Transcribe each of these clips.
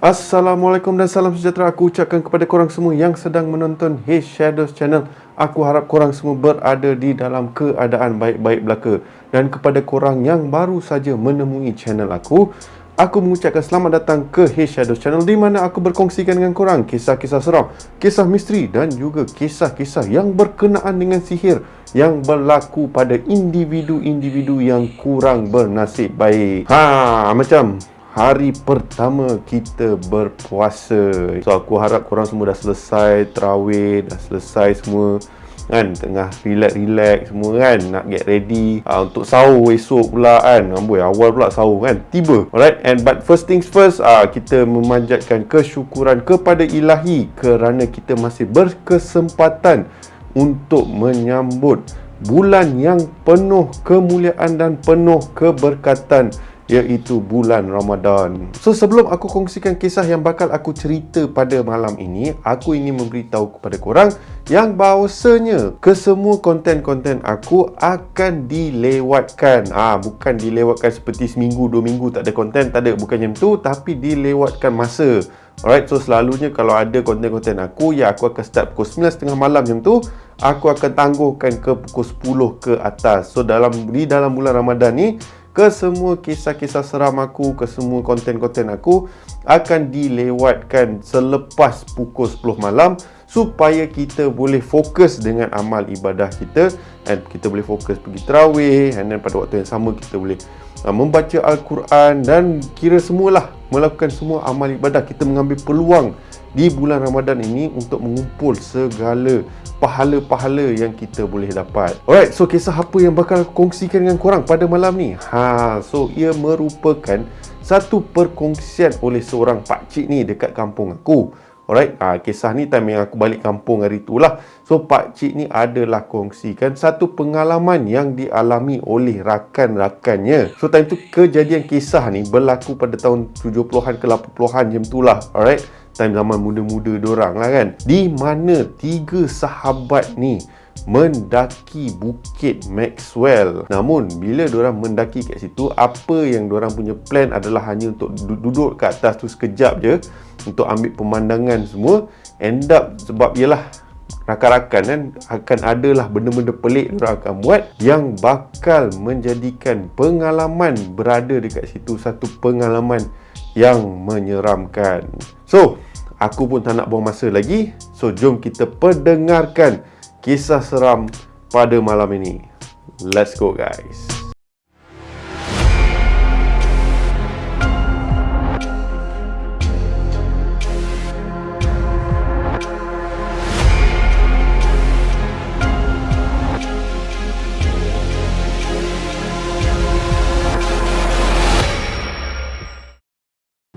Assalamualaikum dan salam sejahtera aku ucapkan kepada korang semua yang sedang menonton Hey Shadows Channel. Aku harap korang semua berada di dalam keadaan baik-baik belaka. Dan kepada korang yang baru saja menemui channel aku mengucapkan selamat datang ke Hey Shadows Channel, di mana aku berkongsikan dengan korang kisah-kisah seram, kisah misteri dan juga kisah-kisah yang berkenaan dengan sihir yang berlaku pada individu-individu yang kurang bernasib baik. Macam hari pertama kita berpuasa. So aku harap korang semua dah selesai tarawih, dah selesai semua kan, tengah relax semua kan, nak get ready untuk sahur esok pula kan. Amboi, awal pula sahur kan tiba. Alright, but first things first, kita memanjatkan kesyukuran kepada Ilahi kerana kita masih berkesempatan untuk menyambut bulan yang penuh kemuliaan dan penuh keberkatan, iaitu bulan Ramadan. So sebelum aku kongsikan kisah yang bakal aku cerita pada malam ini, aku ingin memberitahu kepada korang yang bahawasanya kesemua konten-konten aku akan dilewatkan. Bukan dilewatkan seperti seminggu, 2 minggu tak ada konten, tak ada, bukan macam tu, tapi dilewatkan masa. Alright, so selalunya kalau ada konten-konten aku, aku akan start pukul 9.30 malam macam tu, aku akan tangguhkan ke pukul 10 ke atas. So di dalam bulan Ramadan ni, kesemua kisah-kisah seram aku, kesemua konten-konten aku akan dilewatkan selepas pukul 10 malam supaya kita boleh fokus dengan amal ibadah kita, dan kita boleh fokus pergi tarawih, dan pada waktu yang sama kita boleh membaca Al-Quran dan kira semualah, melakukan semua amal ibadah. Kita mengambil peluang di bulan Ramadan ini untuk mengumpul segala pahala-pahala yang kita boleh dapat. Alright, so kisah apa yang bakal aku kongsikan dengan korang pada malam ni? So ia merupakan satu perkongsian oleh seorang pakcik ni dekat kampung aku. Alright, kisah ni time yang aku balik kampung hari tu lah. So pakcik ni adalah kongsikan satu pengalaman yang dialami oleh rakan-rakannya. So time tu kejadian kisah ni berlaku pada tahun 70-an ke 80-an macam tu lah. Alright, time zaman muda-muda dorang lah kan, di mana 3 sahabat ni mendaki Bukit Maxwell. Namun bila dorang mendaki kat situ, apa yang dorang punya plan adalah hanya untuk duduk kat atas tu sekejap je untuk ambil pemandangan semua. End up, sebab ialah rakan-rakan kan, akan adalah benda-benda pelik dorang akan buat yang bakal menjadikan pengalaman berada dekat situ satu pengalaman yang menyeramkan. So aku pun tak nak buang masa lagi. So jom kita pendengarkan kisah seram pada malam ini. Let's go guys.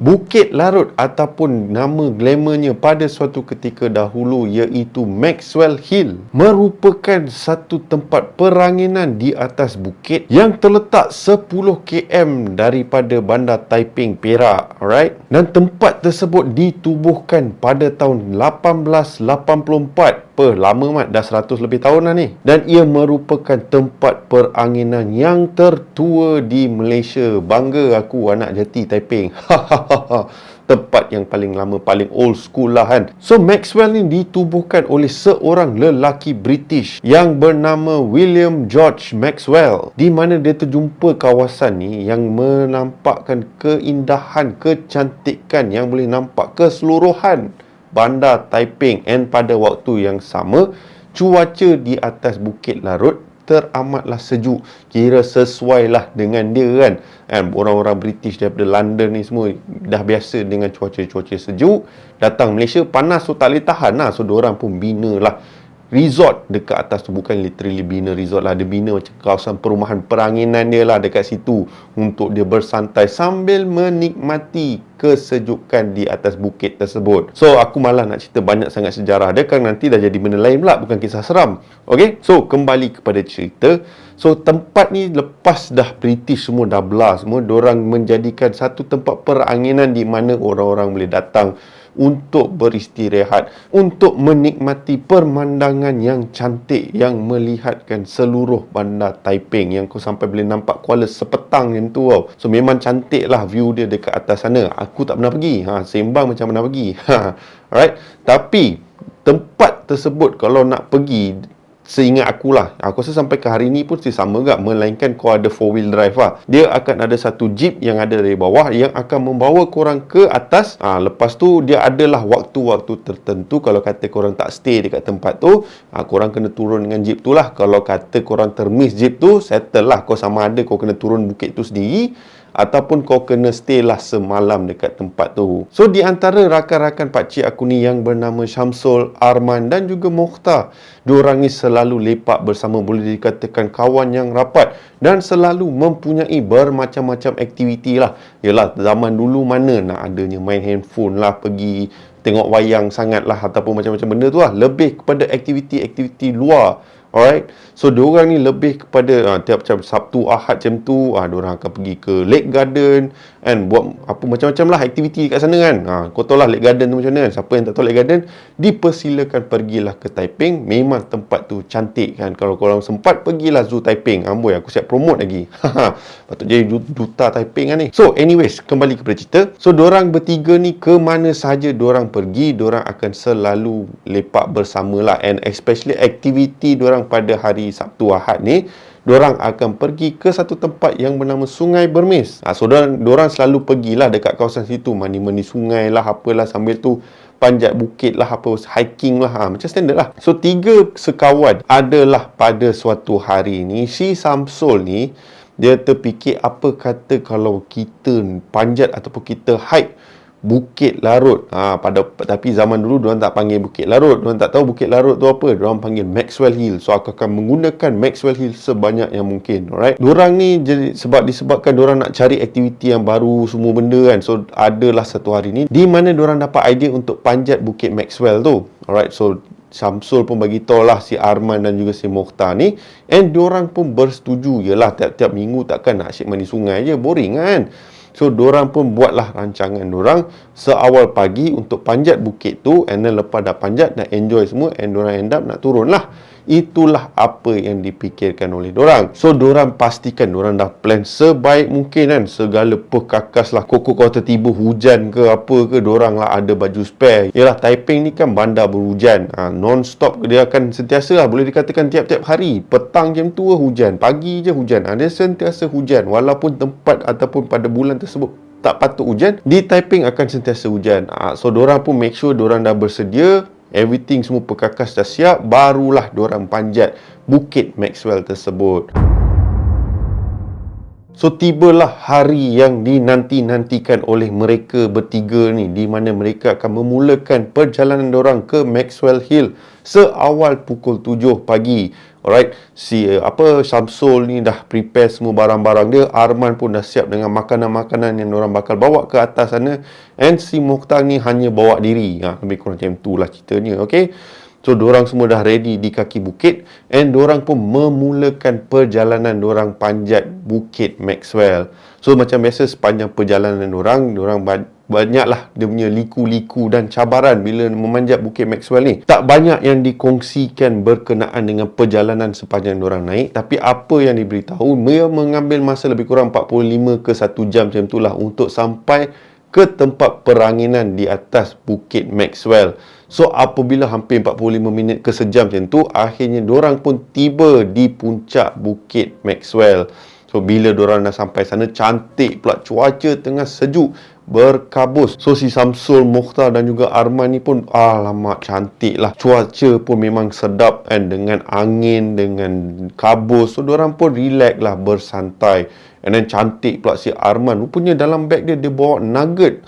Bukit Larut ataupun nama glamournya pada suatu ketika dahulu iaitu Maxwell Hill merupakan satu tempat peranginan di atas bukit yang terletak 10 km daripada Bandar Taiping, Perak. Alright? Dan tempat tersebut ditubuhkan pada tahun 1884. Lama mat, dah 100 lebih tahun lah ni. Dan ia merupakan tempat peranginan yang tertua di Malaysia. Bangga aku anak jati Taiping. Tempat yang paling lama, paling old school lah kan. So Maxwell ni ditubuhkan oleh seorang lelaki British yang bernama William George Maxwell, di mana dia terjumpa kawasan ni yang menampakkan keindahan, kecantikan yang boleh nampak keseluruhan Bandar Taiping. And pada waktu yang sama, cuaca di atas Bukit Larut teramatlah sejuk. Kira sesuai lah dengan dia kan. Orang-orang British daripada London ni semua dah biasa dengan cuaca-cuaca sejuk. Datang Malaysia panas, so tak boleh tahan lah. So diorang pun bina lah resort dekat atas tu. Bukan literally bina resort lah, dia bina macam kawasan perumahan peranginan dia lah dekat situ untuk dia bersantai sambil menikmati kesejukan di atas bukit tersebut. So aku malah nak cerita banyak sangat sejarah dia kan, nanti dah jadi benda lain pula, bukan kisah seram. Okay, so kembali kepada cerita. So tempat ni lepas dah British semua dah belah semua, diorang menjadikan satu tempat peranginan di mana orang-orang boleh datang untuk beristirahat, untuk menikmati pemandangan yang cantik yang melihatkan seluruh bandar Taiping, yang kau sampai boleh nampak Kuala sepetang yang tu tau. So memang cantik lah view dia dekat atas sana. Aku tak pernah pergi. Sembang macam pernah pergi. Alright. Tapi tempat tersebut kalau nak pergi, seingat akulah, aku rasa sampai ke hari ni pun sama juga, melainkan kau ada 4-wheel drive lah. Dia akan ada satu jeep yang ada dari bawah yang akan membawa korang ke atas. Lepas tu dia adalah waktu-waktu tertentu. Kalau kata korang tak stay dekat tempat tu, korang kena turun dengan jeep tu lah. Kalau kata korang termiss jeep tu, settle lah. Kau sama ada kau kena turun bukit tu sendiri, ataupun kau kena stay lah semalam dekat tempat tu. So di antara rakan-rakan pakcik aku ni yang bernama Syamsul, Arman dan juga Mokhtar, diorang ni selalu lepak bersama, boleh dikatakan kawan yang rapat, dan selalu mempunyai bermacam-macam aktiviti lah. Yelah, zaman dulu mana nak adanya main handphone lah, pergi tengok wayang sangat lah, ataupun macam-macam benda tu lah. Lebih kepada aktiviti-aktiviti luar. Alright. So diorang ni lebih kepada tiap macam Sabtu Ahad macam tu, diorang akan pergi ke Lake Garden and buat apa macam-macam lah aktiviti kat sana kan. Kau tahu lah Lake Garden tu macam mana kan. Siapa yang tak tahu Lake Garden, dipersilakan pergilah ke Taiping. Memang tempat tu cantik kan. Kalau korang sempat, pergilah Zoo Taiping. Amboi, aku siap promote lagi. Patut jadi duta Taiping kan ni. So anyways, kembali kepada cerita. So diorang bertiga ni ke mana sahaja diorang pergi, diorang akan selalu lepak bersama lah. And especially aktiviti diorang pada hari Sabtu Ahad ni, diorang akan pergi ke satu tempat yang bernama Sungai Bermis. So diorang selalu pergilah dekat kawasan situ, mandi-mandi sungai lah, apalah, sambil tu panjat bukit lah, apa, hiking lah, macam standard lah. So 3 sekawan adalah pada suatu hari ni, si Samsul ni dia terfikir, apa kata kalau kita panjat ataupun kita hike Bukit Larut. Tapi zaman dulu diorang tak panggil Bukit Larut. Diorang tak tahu Bukit Larut tu apa. Diorang panggil Maxwell Hill. So aku akan menggunakan Maxwell Hill sebanyak yang mungkin. Alright. Diorang ni disebabkan diorang nak cari aktiviti yang baru, semua benda kan. So adalah satu hari ni di mana diorang dapat idea untuk panjat Bukit Maxwell tu. Alright. So Syamsul pun bagi tahu lah si Arman dan juga si Mokhtar ni, and diorang pun bersetuju. Yelah, tiap-tiap minggu takkan nak asyik mandi sungai je, boring kan. So diorang pun buatlah rancangan diorang seawal pagi untuk panjat bukit tu, and then lepas dah panjat, dah enjoy semua, and diorang end up nak turun lah. Itulah apa yang dipikirkan oleh diorang. So diorang pastikan diorang dah plan sebaik mungkin kan. Segala perkakas lah, kok kalau tertiba hujan ke apa ke, diorang lah ada baju spare. Yalah, Taiping ni kan bandar berhujan, non-stop. Dia akan sentiasa lah, boleh dikatakan tiap-tiap hari. Petang jam tu hujan, pagi je hujan, dia sentiasa hujan. Walaupun tempat ataupun pada bulan tersebut tak patut hujan, di Taiping akan sentiasa hujan. So diorang pun make sure diorang dah bersedia, everything, semua perkakas dah siap, barulah diorang panjat Bukit Maxwell tersebut. So tibalah hari yang dinanti-nantikan oleh mereka bertiga ni, di mana mereka akan memulakan perjalanan diorang ke Maxwell Hill seawal pukul 7 pagi. Alright, Syamsul ni dah prepare semua barang-barang dia. Arman pun dah siap dengan makanan-makanan yang diorang bakal bawa ke atas sana. And si Mokhtar ni hanya bawa diri. Lebih kurang macam tu lah ceritanya, okay. So diorang semua dah ready di kaki bukit, and diorang pun memulakan perjalanan diorang panjat Bukit Maxwell. So macam biasa sepanjang perjalanan diorang banyaklah dia punya liku-liku dan cabaran bila memanjat Bukit Maxwell ni. Tak banyak yang dikongsikan berkenaan dengan perjalanan sepanjang diorang naik, tapi apa yang diberitahu, dia mengambil masa lebih kurang 45 ke 1 jam macam itulah untuk sampai ke tempat peranginan di atas Bukit Maxwell. So apabila hampir 45 minit ke sejam macam tu, akhirnya diorang pun tiba di puncak Bukit Maxwell. So bila diorang dah sampai sana, cantik pula cuaca, tengah sejuk berkabus. So si Samsul, Mokhtar dan juga Arman ni pun alamak cantik lah. Cuaca pun memang sedap kan, dengan angin, dengan kabus. So diorang pun relax lah, bersantai. And then cantik pula si Arman, rupanya dalam beg dia bawa nugget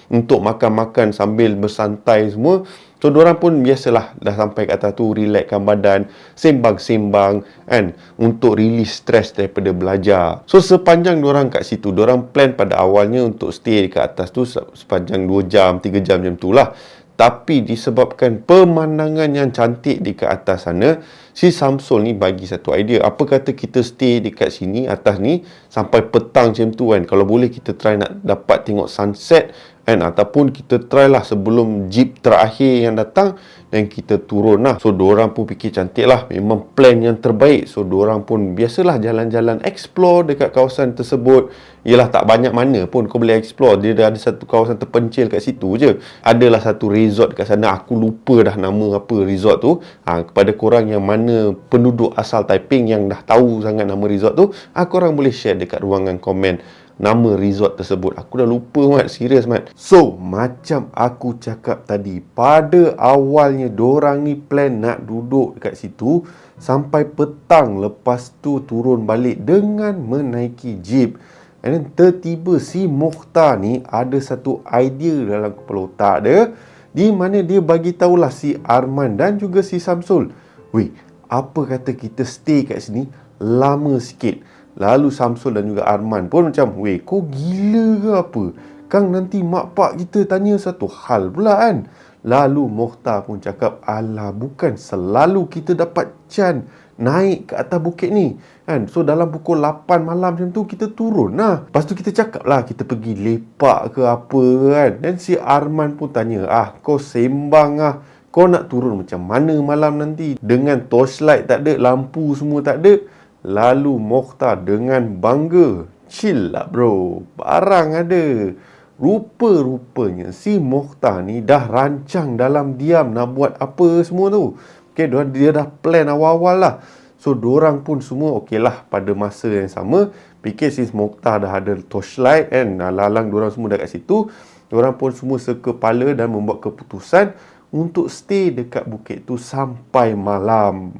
untuk makan-makan sambil bersantai semua. So diorang pun biasalah, dah sampai kat atas tu, relaxkan badan, sembang-sembang kan, untuk release stres daripada belajar. So sepanjang diorang kat situ, diorang plan pada awalnya untuk stay dekat atas tu sepanjang 2 jam, 3 jam macam tu lah. Tapi disebabkan pemandangan yang cantik di ke atas sana, Si Samsul ni bagi satu idea. Apa kata kita stay dekat sini, atas ni, sampai petang macam tu kan. Kalau boleh kita try nak dapat tengok sunset kan. Ataupun kita try lah sebelum jeep terakhir yang datang, dan kita turun lah. So, diorang pun fikir cantik lah. Memang plan yang terbaik. So, diorang pun biasalah jalan-jalan explore dekat kawasan tersebut. Yelah, tak banyak mana pun kau boleh explore. Dia ada satu kawasan terpencil kat situ je. Adalah satu resort kat sana. Aku lupa dah nama apa resort tu. Kepada korang yang mana penduduk asal Taiping yang dah tahu sangat nama resort tu, korang boleh share dekat ruangan komen nama resort tersebut. Aku dah lupa, Mat. Serius, Mat. So, macam aku cakap tadi, pada awalnya dorang ni plan nak duduk dekat situ sampai petang. Lepas tu turun balik dengan menaiki jeep. And then tertiba si Mokhtar ni ada satu idea dalam kepala otak dia, di mana dia bagi tahulah si Arman dan juga si Samsul, weh, apa kata kita stay kat sini lama sikit. Lalu Samsul dan juga Arman pun macam, weh, kau gila ke apa? Kang nanti mak pak kita tanya satu hal pula kan. Lalu Mokhtar pun cakap, alah, bukan selalu kita dapat can naik ke atas bukit ni kan. So dalam pukul 8 malam macam tu kita turun lah. Lepas tu kita cakap lah kita pergi lepak ke apa kan. Dan si Arman pun tanya, kau sembang lah, kau nak turun macam mana malam nanti? Dengan torchlight tak ada, lampu semua tak ada. Lalu Mokhtar dengan bangga, chill lah bro, barang ada. Rupa-rupanya si Mokhtar ni dah rancang dalam diam nak buat apa semua tu. Okay, dia dah plan awal-awal lah. So, diorang pun semua okey lah pada masa yang sama. Fikir si Mokhtar dah ada torchlight kan, lalang diorang semua dah kat situ. Diorang pun semua sekepala dan membuat keputusan untuk stay dekat bukit tu sampai malam.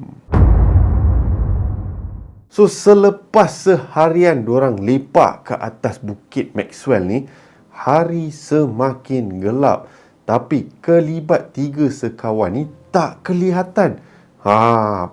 So, selepas seharian diorang lepak ke atas bukit Maxwell ni, hari semakin gelap. Tapi kelibat 3 sekawan ni tak kelihatan.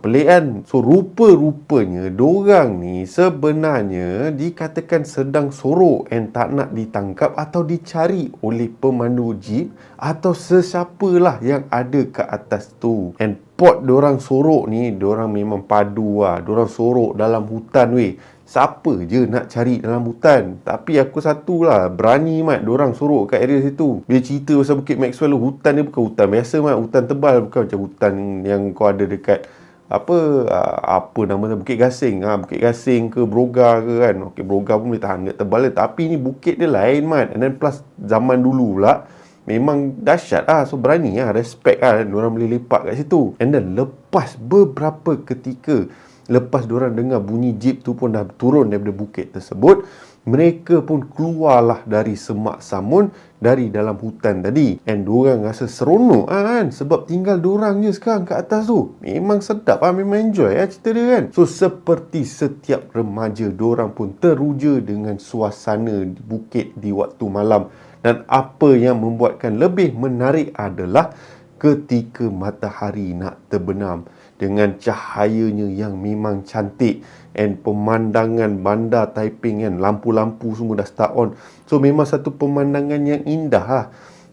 Pelik kan? So, rupa-rupanya diorang ni sebenarnya dikatakan sedang sorok and tak nak ditangkap atau dicari oleh pemandu jeep atau sesiapalah yang ada ke atas tu. And pot diorang sorok ni, diorang memang padu lah. Diorang sorok dalam hutan weh. Siapa je nak cari dalam hutan? Tapi aku satu lah, berani, Mat, diorang sorok kat area situ. Dia cerita pasal Bukit Maxwell, hutan dia bukan hutan biasa, Mat. Hutan tebal, bukan macam hutan yang kau ada dekat apa nama tu, Bukit Gasing. Bukit Gasing ke Broga ke kan. Okey, Broga pun boleh tahan dekat tebal dia. Tapi ni bukit dia lain, Mat. And then plus zaman dulu pula memang dahsyat lah. So berani lah, respect lah, diorang boleh lepak kat situ. And then lepas beberapa ketika, lepas diorang dengar bunyi jeep tu pun dah turun daripada bukit tersebut, mereka pun keluarlah dari semak samun dari dalam hutan tadi. And diorang rasa seronok kan, sebab tinggal diorang je sekarang kat atas tu. Memang sedap lah, memang enjoy lah cerita dia kan. So seperti setiap remaja, diorang pun teruja dengan suasana di bukit di waktu malam. Dan apa yang membuatkan lebih menarik adalah ketika matahari nak terbenam dengan cahayanya yang memang cantik, and pemandangan bandar Taiping kan, lampu-lampu semua dah start on. So memang satu pemandangan yang indah lah.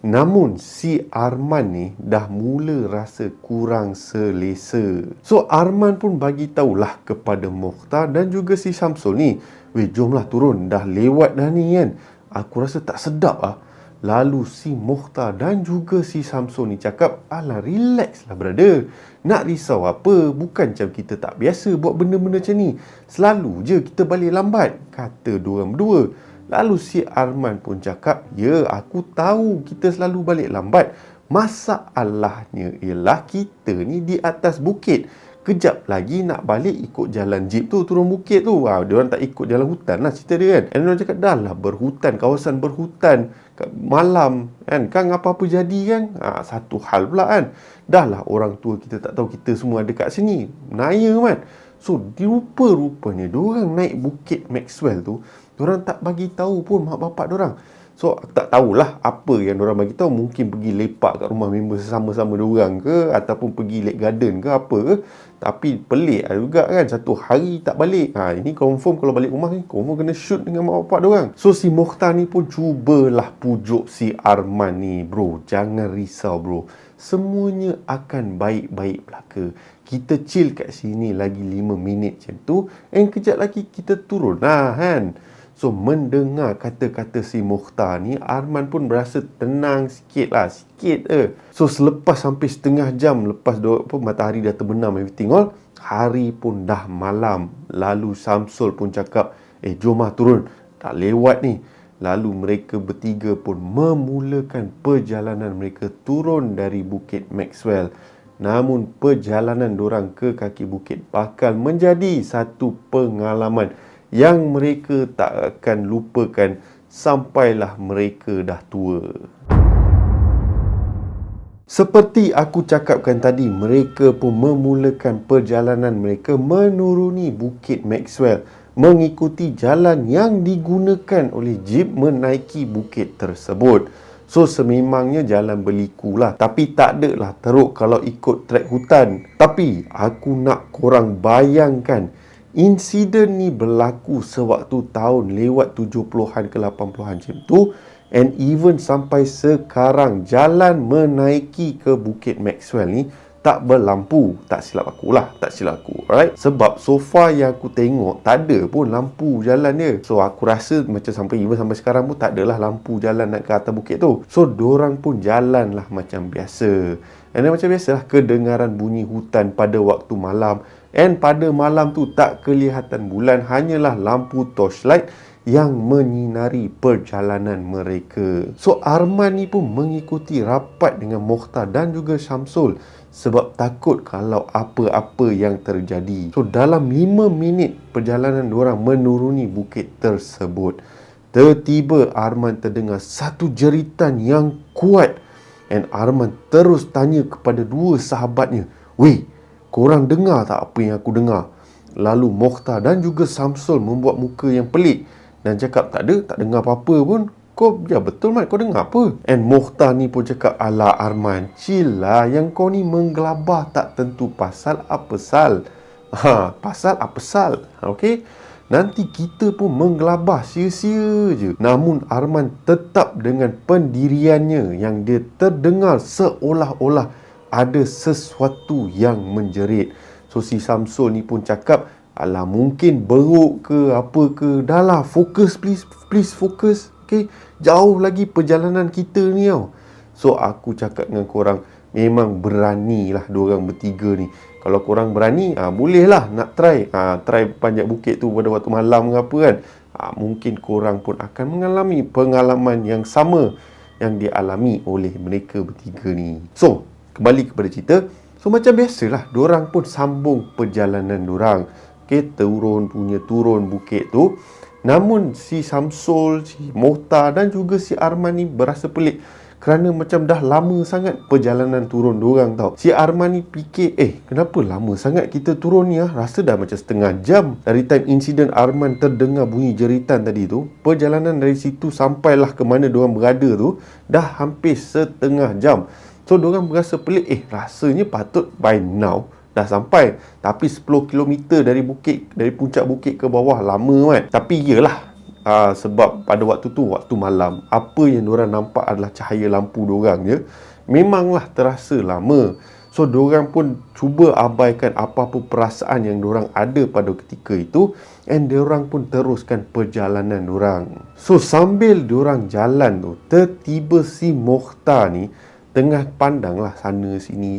Namun si Arman ni dah mula rasa kurang selesa. So Arman pun bagi tahulah kepada Mokhtar dan juga si Samsul ni, weh, jomlah turun, dah lewat dah ni kan. Aku rasa tak sedap lah. Lalu si Mokhtar dan juga si Samsul ni cakap, alah, relax lah brother. Nak risau apa? Bukan macam kita tak biasa buat benda-benda macam ni. Selalu je kita balik lambat, kata diorang berdua. Lalu si Arman pun cakap, ya, aku tahu kita selalu balik lambat. Masalahnya ialah kita ni di atas bukit. Kejap lagi nak balik ikut jalan jeep tu, turun bukit tu. Diorang tak ikut jalan hutan lah cerita dia kan. Dan diorang cakap, dah lah berhutan, kawasan berhutan malam kan, apa-apa jadi kan. Satu hal pula kan, dah lah orang tua kita tak tahu kita semua ada kat sini. Naya kan. So rupa-rupanya diorang naik bukit Maxwell tu, diorang tak bagi tahu pun mak bapak diorang. So tak tahulah apa yang diorang bagi tahu. Mungkin pergi lepak kat rumah member sesama-sama diorang ke, ataupun pergi Lake Garden ke apa ke. Tapi pelik juga kan, satu hari tak balik. Ini confirm kalau balik rumah ni confirm kena shoot dengan mak bapak diorang. So si Mokhtar ni pun cubalah pujuk si Arman ni, bro, jangan risau bro, semuanya akan baik-baik belaka. Kita chill kat sini lagi 5 minit macam tu, and kejap lagi kita turun lah kan. So, mendengar kata-kata si Mokhtar ni, Arman pun berasa tenang sikit lah. Sikit So, selepas hampir setengah jam lepas matahari dah terbenam everything all, hari pun dah malam. Lalu Samsul pun cakap, jom lah turun. Tak lewat ni. Lalu mereka bertiga pun memulakan perjalanan mereka turun dari Bukit Maxwell. Namun perjalanan dorang ke kaki bukit bakal menjadi satu pengalaman yang mereka tak akan lupakan sampailah mereka dah tua. Seperti aku cakapkan tadi, mereka pun memulakan perjalanan mereka menuruni Bukit Maxwell, mengikuti jalan yang digunakan oleh jeep menaiki bukit tersebut. So, sememangnya jalan berliku lah, tapi tak ada lah teruk kalau ikut trek hutan. Tapi aku nak korang bayangkan, insiden ni berlaku sewaktu tahun lewat 70-an ke 80-an macam tu. And even sampai sekarang, jalan menaiki ke Bukit Maxwell ni tak berlampu. Tak silap aku. Alright? Sebab so far yang aku tengok, tak ada pun lampu jalan dia. So, aku rasa macam sampai sekarang pun tak adalah lampu jalan nak ke atas bukit tu. So, dorang pun jalan lah macam biasa. And then macam biasalah, kedengaran bunyi hutan pada waktu malam. And pada malam tu tak kelihatan bulan, hanyalah lampu torchlight yang menyinari perjalanan mereka. So, Arman ni pun mengikuti rapat dengan Mokhtar dan juga Syamsul sebab takut kalau apa-apa yang terjadi. So, dalam 5 minit perjalanan diorang menuruni bukit tersebut, tiba-tiba Arman terdengar satu jeritan yang kuat. And Arman terus tanya kepada dua sahabatnya, "Weh, korang dengar tak apa yang aku dengar?" Lalu Mokhtar dan juga Syamsul membuat muka yang pelik dan cakap, tak dengar apa-apa pun. Kau, ya betul Mat, kau dengar apa? And Mokhtar ni pun cakap, alah Arman, chill lah, yang kau ni menggelabah tak tentu pasal apa sal. Pasal apa sal? Okay? Nanti kita pun menggelabah sia-sia je. Namun Arman tetap dengan pendiriannya yang dia terdengar seolah-olah ada sesuatu yang menjerit. So, si Syamsul ni pun cakap, alah mungkin beruk ke apa ke. Dah lah, fokus please fokus. Okay, jauh lagi perjalanan kita ni tau. So, aku cakap dengan korang, memang beranilah diorang bertiga ni. Kalau korang berani, bolehlah nak try panjat bukit tu pada waktu malam ke apa kan. Mungkin korang pun akan mengalami pengalaman yang sama yang dialami oleh mereka bertiga ni. So, kembali kepada cerita. So, macam biasalah, diorang pun sambung perjalanan diorang. Okay, turun bukit tu. Namun si Syamsul, si Mokhtar dan juga si Arman ni berasa pelik kerana macam dah lama sangat perjalanan turun diorang tau. Si Arman ni fikir, kenapa lama sangat kita turun ni Rasa dah macam setengah jam. Dari time insiden Arman terdengar bunyi jeritan tadi tu, perjalanan dari situ sampailah ke mana diorang berada tu dah hampir setengah jam. So, diorang berasa pelik, rasanya patut by now dah sampai. Tapi 10 km dari puncak bukit ke bawah lama kan. Tapi iyalah, sebab pada waktu tu, waktu malam, apa yang diorang nampak adalah cahaya lampu diorang je. Memanglah terasa lama. So, diorang pun cuba abaikan apa-apa perasaan yang diorang ada pada ketika itu. And diorang pun teruskan perjalanan diorang. So, sambil diorang jalan tu, tiba-tiba si Mokhtar ni tengah pandang lah sana sini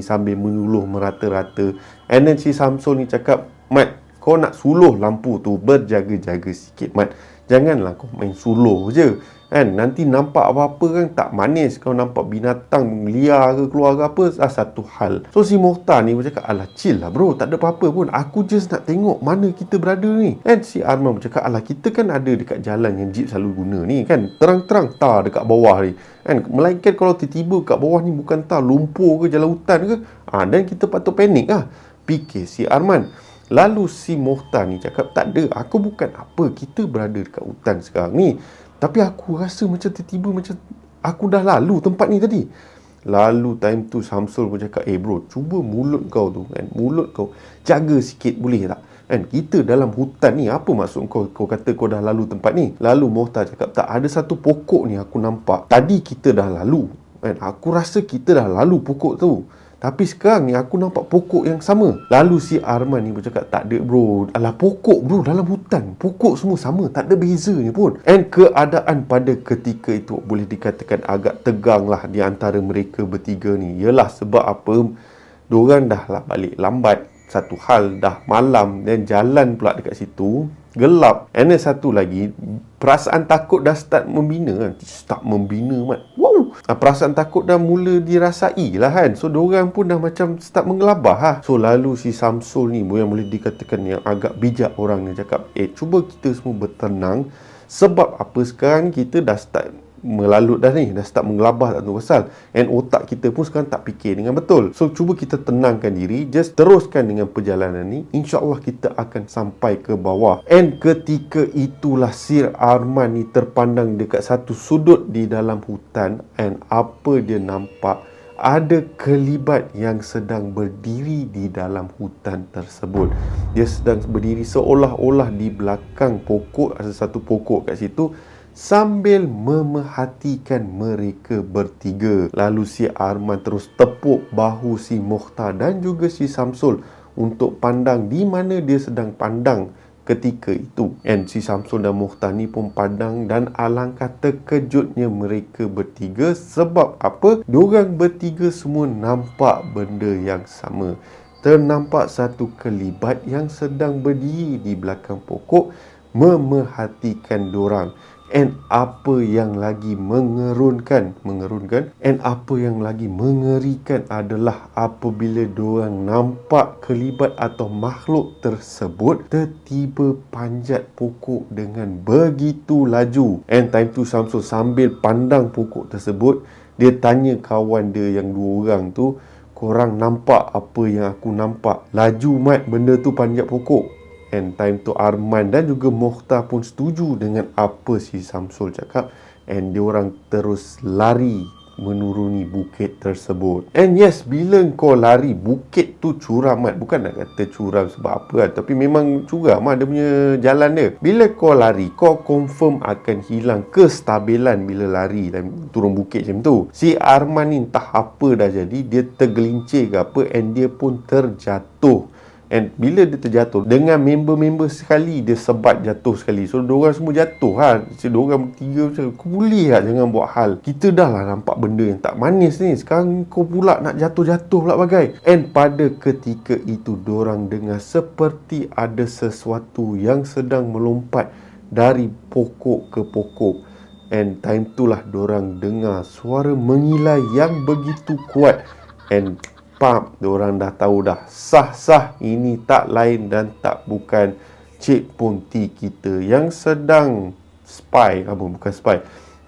sambil menyuluh merata-rata. And then si Syamsul ni cakap, Mat, kau nak suluh lampu tu, berjaga-jaga sikit Mat. Janganlah kau main suluh je kan. Nanti nampak apa-apa kan tak manis. Kau nampak binatang liar ke keluar ke apa, satu hal. So, si Mokhtar ni bercakap, alah chill lah bro, tak ada apa-apa pun. Aku just nak tengok mana kita berada ni. And si Arman bercakap, alah kita kan ada dekat jalan yang jeep selalu guna ni kan. Terang-terang tar dekat bawah ni kan. Melainkan kalau tiba-tiba kat bawah ni bukan tar, lumpur ke, jalan hutan ke, dan kita patut panik lah, fikir si Arman. Lalu si Mokhtar ni cakap, tak ada, aku bukan apa, kita berada dekat hutan sekarang ni. Tapi aku rasa macam tiba-tiba macam aku dah lalu tempat ni tadi. Lalu time tu Syamsul pun cakap, bro, cuba mulut kau tu kan, mulut kau jaga sikit boleh tak? Kan kita dalam hutan ni, apa maksud kau kata kau dah lalu tempat ni? Lalu Mokhtar cakap, tak, ada satu pokok ni aku nampak. Tadi kita dah lalu. Kan? Aku rasa kita dah lalu pokok tu. Tapi sekarang ni aku nampak pokok yang sama. Lalu si Arman ni bercakap, tak ada bro. Alah pokok bro dalam hutan. Pokok semua sama. Tak ada beza ni pun. And keadaan pada ketika itu boleh dikatakan agak tegang lah di antara mereka bertiga ni. Yalah sebab apa? Diorang dah lah balik lambat. Satu hal dah malam dan jalan pula dekat situ gelap. And then satu lagi, perasaan takut dah start membina kan. Start membina mat. Wow. Perasaan takut dah mula dirasai lah kan. So diorang pun dah macam start mengelabah lah. So lalu si Samsul ni yang boleh dikatakan yang agak bijak orang ni cakap, cuba kita semua bertenang. Sebab apa sekarang kita dah start melalut dah ni, dah start menggelabah tak tahu pasal. And otak kita pun sekarang tak fikir dengan betul. So cuba kita tenangkan diri, just teruskan dengan perjalanan ni, InsyaAllah kita akan sampai ke bawah. And ketika itulah Sir Arman ni terpandang dekat satu sudut di dalam hutan. And apa dia nampak? Ada kelibat yang sedang berdiri di dalam hutan tersebut. Dia sedang berdiri seolah-olah di belakang pokok, ada satu pokok kat situ, sambil memerhatikan mereka bertiga. Lalu si Arman terus tepuk bahu si Mokhtar dan juga si Samsul untuk pandang di mana dia sedang pandang ketika itu. And si Samsul dan Mokhtar ni pun pandang dan alangkah terkejutnya mereka bertiga. Sebab apa? Diorang bertiga semua nampak benda yang sama. Ternampak satu kelibat yang sedang berdiri di belakang pokok memerhatikan diorang. And apa yang lagi mengerunkan and apa yang lagi mengerikan adalah apabila diorang nampak kelibat atau makhluk tersebut tertiba panjat pokok dengan begitu laju. And time tu Samsul sambil pandang pokok tersebut, dia tanya kawan dia yang dua orang tu, korang nampak apa yang aku nampak? Laju mat benda tu panjat pokok. And time tu Arman dan juga Mokhtar pun setuju dengan apa si Samsul cakap. And diorang terus lari menuruni bukit tersebut. And yes, bila kau lari, bukit tu curam mat. Bukan nak kata curam sebab apa lah, tapi memang curam lah dia punya jalan dia. Bila kau lari, kau confirm akan hilang kestabilan bila lari dan turun bukit macam tu. Si Arman ni entah apa dah jadi, dia tergelincir ke apa and dia pun terjatuh. And bila dia terjatuh, dengan member-member sekali, dia sebat jatuh sekali. So, diorang semua jatuh lah. So, diorang bertiga macam, kau boleh lah jangan buat hal. Kita dah lah nampak benda yang tak manis ni. Sekarang kau pula nak jatuh-jatuh pula bagai. And pada ketika itu, diorang dengar seperti ada sesuatu yang sedang melompat dari pokok ke pokok. And time itulah diorang dengar suara mengilai yang begitu kuat. And diorang dah tahu dah, sah-sah ini tak lain dan tak bukan Cik Ponti kita yang sedang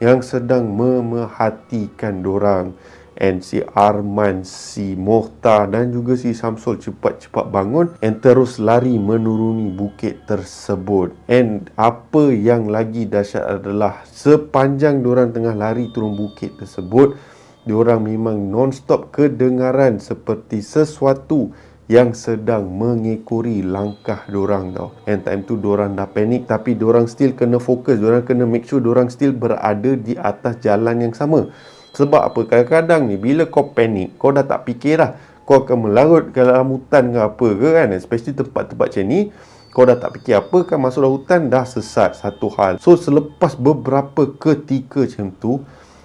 yang sedang memerhatikan diorang. And si Arman, si Mokhtar dan juga si Samsul cepat-cepat bangun and terus lari menuruni bukit tersebut. And apa yang lagi dahsyat adalah sepanjang diorang tengah lari turun bukit tersebut, diorang memang non-stop kedengaran seperti sesuatu yang sedang mengekori langkah diorang tau. And time tu diorang dah panik, tapi diorang still kena fokus. Diorang kena make sure diorang still berada di atas jalan yang sama. Sebab apa? Kadang-kadang ni bila kau panik, kau dah tak fikir dah kau akan melarut ke dalam hutan ke apa ke kan. Especially tempat-tempat macam ni, kau dah tak fikir apa kan, masuk dalam hutan dah sesat satu hal. So selepas beberapa ketika macam tu,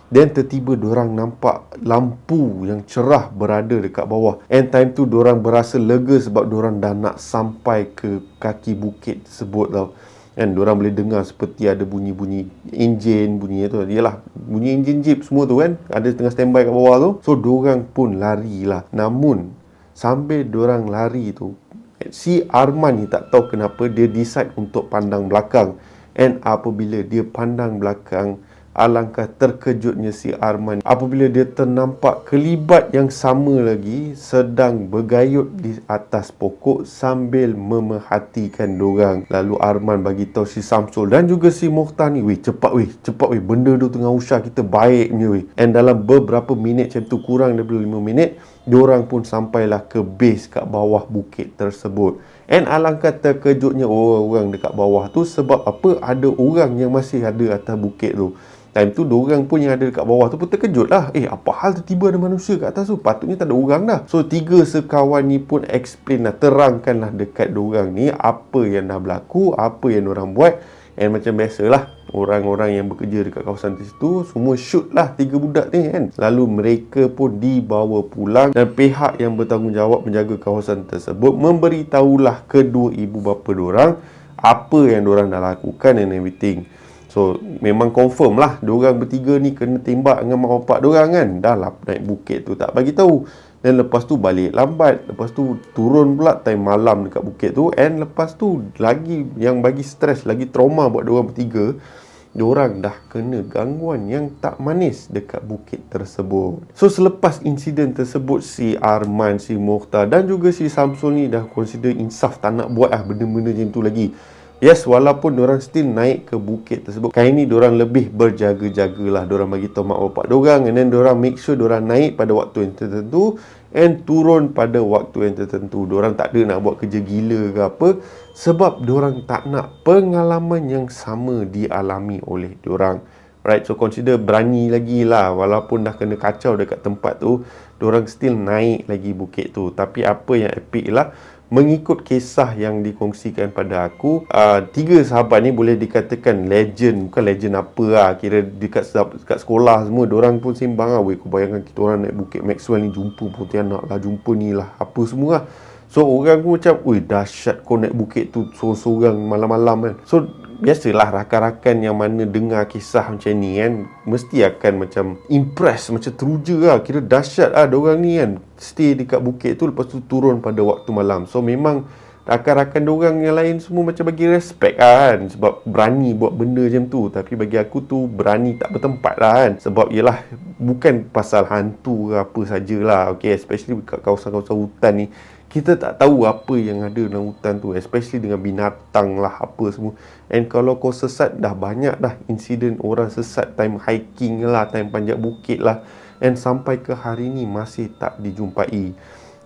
dan tiba-tiba diorang nampak lampu yang cerah berada dekat bawah. And time tu diorang berasa lega sebab diorang dah nak sampai ke kaki bukit tersebut tau. And diorang boleh dengar seperti ada bunyi-bunyi enjin, bunyi tu. Yalah, bunyi enjin jeep semua tu kan. Ada tengah standby kat bawah tu. So diorang pun lari lah. Namun sambil diorang lari tu, si Arman ni tak tahu kenapa dia decide untuk pandang belakang. And apabila dia pandang belakang, alangkah terkejutnya si Arman apabila dia ternampak kelibat yang sama lagi sedang bergayut di atas pokok sambil memerhatikan diorang. Lalu Arman bagi tahu si Samsul dan juga si Mokhtar ni, cepat weh, benda tu tengah usah kita baiknya weh. And dalam beberapa minit macam tu, kurang daripada 5 minit, diorang pun sampailah ke base kat bawah bukit tersebut. And alangkah terkejutnya orang dekat bawah tu sebab apa? Ada orang yang masih ada atas bukit tu. Time tu diorang pun yang ada dekat bawah tu pun terkejut lah. Apa hal tiba-tiba ada manusia kat atas tu? Patutnya tak ada orang dah. So 3 sekawan ni pun explain lah, terangkan lah dekat diorang ni apa yang dah berlaku, apa yang diorang buat. And macam biasalah, orang-orang yang bekerja dekat kawasan situ semua shoot lah 3 budak ni kan. Lalu mereka pun dibawa pulang dan pihak yang bertanggungjawab menjaga kawasan tersebut memberitahulah kedua ibu bapa diorang apa yang diorang dah lakukan and everything. So memang confirm lah diorang bertiga ni kena tembak dengan mak bapak diorang kan. Dah lah naik bukit tu tak bagi tahu. Dan lepas tu balik lambat. Lepas tu turun pula time malam dekat bukit tu. And lepas tu lagi yang bagi stres, lagi trauma buat diorang bertiga, diorang dah kena gangguan yang tak manis dekat bukit tersebut. So selepas insiden tersebut, si Arman, si Mokhtar dan juga si Samsul ni dah consider insaf, tak nak buat lah benda-benda macam tu lagi. Yes, walaupun diorang still naik ke bukit tersebut, kali ni diorang lebih berjaga-jaga lah. Diorang bagi tahu mak bapak diorang, and then diorang make sure diorang naik pada waktu yang tertentu and turun pada waktu yang tertentu. Diorang tak ada nak buat kerja gila ke apa, sebab diorang tak nak pengalaman yang sama dialami oleh diorang. Right, so consider berani lagi lah. Walaupun dah kena kacau dekat tempat tu, diorang still naik lagi bukit tu. Tapi apa yang epic lah, mengikut kisah yang dikongsikan pada aku, 3 sahabat ni boleh dikatakan legend. Bukan legend apa lah, kira dekat sekolah semua diorang pun sembang lah. Weh, kau bayangkan kita orang naik bukit Maxwell ni, jumpa Pontianak lah, jumpa ni lah, apa semua lah. So orang pun macam, weh dahsyat kau naik bukit tu sorang-sorang malam-malam kan. So biasalah rakan-rakan yang mana dengar kisah macam ni kan, mesti akan macam impress, macam teruja lah. Kira dahsyat lah diorang ni kan, stay dekat bukit tu, lepas tu turun pada waktu malam. So memang rakan-rakan diorang yang lain semua macam bagi respect lah kan, sebab berani buat benda macam tu. Tapi bagi aku tu berani tak bertempat lah kan. Sebab yelah, bukan pasal hantu ke apa sajalah, okay, especially kat kawasan-kawasan hutan ni, kita tak tahu apa yang ada dalam hutan tu, especially dengan binatang lah apa semua. And kalau kau sesat, dah banyak dah insiden orang sesat time hiking lah, time panjat bukit lah, and sampai ke hari ni masih tak dijumpai.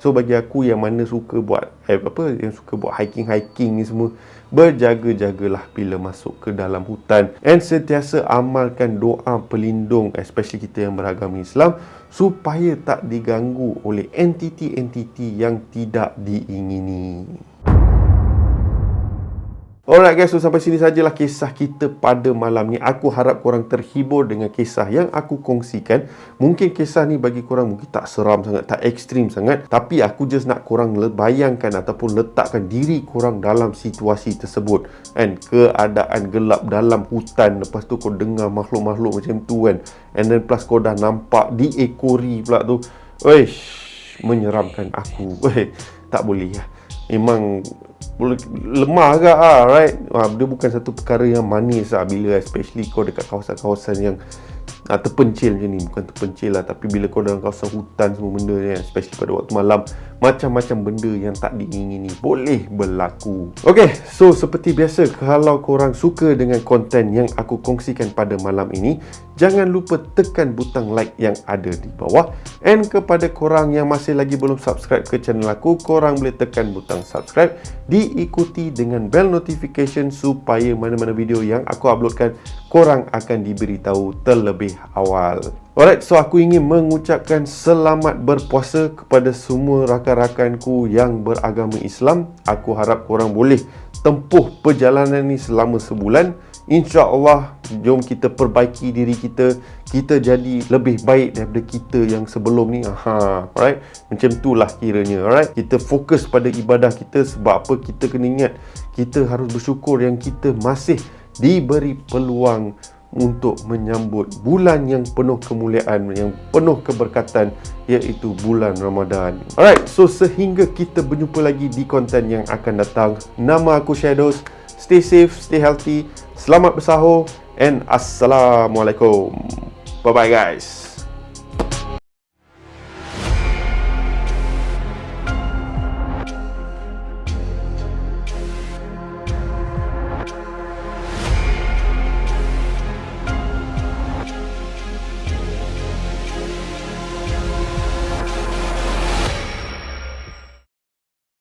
So bagi aku yang mana suka buat yang suka buat hiking ni semua, berjaga-jagalah bila masuk ke dalam hutan, and sentiasa amalkan doa pelindung, especially kita yang beragama Islam, supaya tak diganggu oleh entiti-entiti yang tidak diingini. Alright guys, so sampai sini sajalah kisah kita pada malam ni. Aku harap korang terhibur dengan kisah yang aku kongsikan. Mungkin kisah ni bagi korang mungkin tak seram sangat, tak ekstrim sangat, tapi aku just nak korang bayangkan ataupun letakkan diri korang dalam situasi tersebut. And keadaan gelap dalam hutan, lepas tu kau dengar makhluk-makhluk macam tu kan, and then plus kau dah nampak diekori pula tu. Wesh, menyeramkan aku. Tak boleh lah. Memang lemah agak lah, right? Dia bukan satu perkara yang manis lah, bila especially kau dekat kawasan-kawasan yang terpencil macam ni. Bukan terpencil lah, tapi bila kau dalam kawasan hutan semua benda ni, especially pada waktu malam, macam-macam benda yang tak diingini boleh berlaku. Okay, so seperti biasa, kalau korang suka dengan konten yang aku kongsikan pada malam ini, jangan lupa tekan butang like yang ada di bawah. And kepada korang yang masih lagi belum subscribe ke channel aku, korang boleh tekan butang subscribe, diikuti dengan bell notification supaya mana-mana video yang aku uploadkan, korang akan diberitahu terlebih awal. Alright, so aku ingin mengucapkan selamat berpuasa kepada semua rakan-rakanku yang beragama Islam. Aku harap korang boleh tempuh perjalanan ni selama sebulan. InsyaAllah, jom kita perbaiki diri kita, kita jadi lebih baik daripada kita yang sebelum ni. Alright, macam itulah kiranya. Alright, kita fokus pada ibadah kita. Sebab apa? Kita kena ingat, kita harus bersyukur yang kita masih diberi peluang untuk menyambut bulan yang penuh kemuliaan, yang penuh keberkatan, iaitu bulan Ramadan. Alright, so sehingga kita berjumpa lagi di konten yang akan datang. Nama aku Shadows. Stay safe, stay healthy, selamat bersahur, and Assalamualaikum. Bye bye guys.